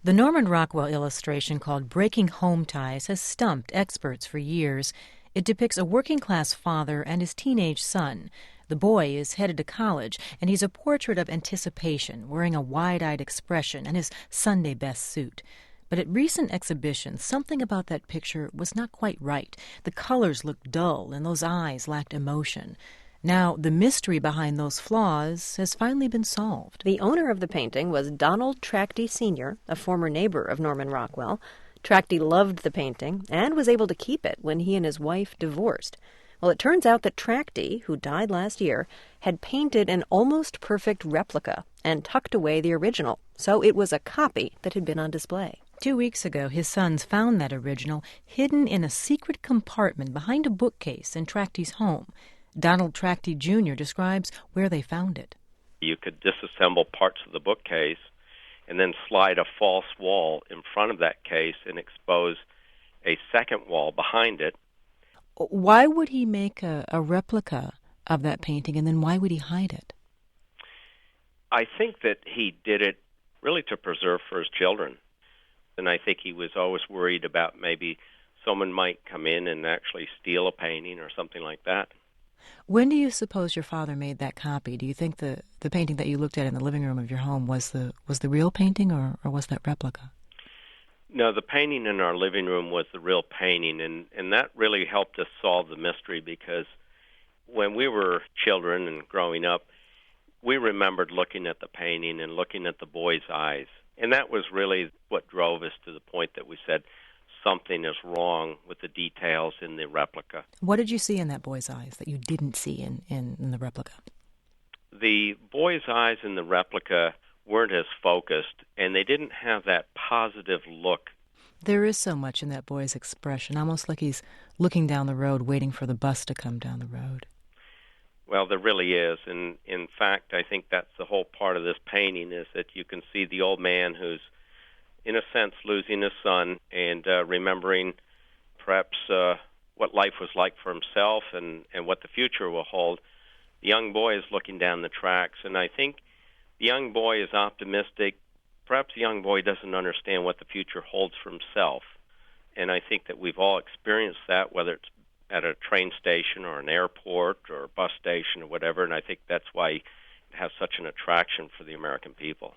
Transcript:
The Norman Rockwell illustration called Breaking Home Ties has stumped experts for years. It depicts a working-class father and his teenage son. The boy is headed to college, and he's a portrait of anticipation, wearing a wide-eyed expression and his Sunday best suit. But at recent exhibitions, something about that picture was not quite right. The colors looked dull, and those eyes lacked emotion. Now, the mystery behind those flaws has finally been solved. The owner of the painting was Donald Tracty Sr., a former neighbor of Norman Rockwell. Tracty loved the painting and was able to keep it when he and his wife divorced. Well, it turns out that Tracty, who died last year, had painted an almost perfect replica and tucked away the original, so it was a copy that had been on display. 2 weeks ago, his sons found that original hidden in a secret compartment behind a bookcase in Tracty's home. Donald Tracty Jr. describes where they found it. You could disassemble parts of the bookcase and then slide a false wall in front of that case and expose a second wall behind it. Why would he make a replica of that painting, and then why would he hide it? I think that he did it really to preserve for his children. And I think he was always worried about maybe someone might come in and actually steal a painting or something like that. When do you suppose your father made that copy? Do you think the painting that you looked at in the living room of your home was the real painting, or was that replica? No, the painting in our living room was the real painting, and that really helped us solve the mystery, because when we were children and growing up, we remembered looking at the painting and looking at the boy's eyes. And that was really what drove us to the point that we said something is wrong with the details in the replica. What did you see in that boy's eyes that you didn't see in the replica? The boy's eyes in the replica weren't as focused, and they didn't have that positive look. There is so much in that boy's expression, almost like he's looking down the road, waiting for the bus to come down the road. Well, there really is, and in fact, I think that's the whole part of this painting, is that you can see the old man who's, in a sense, losing his son and remembering perhaps what life was like for himself and what the future will hold. The young boy is looking down the tracks, and I think the young boy is optimistic. Perhaps the young boy doesn't understand what the future holds for himself. And I think that we've all experienced that, whether it's at a train station or an airport or a bus station or whatever, and I think that's why it has such an attraction for the American people.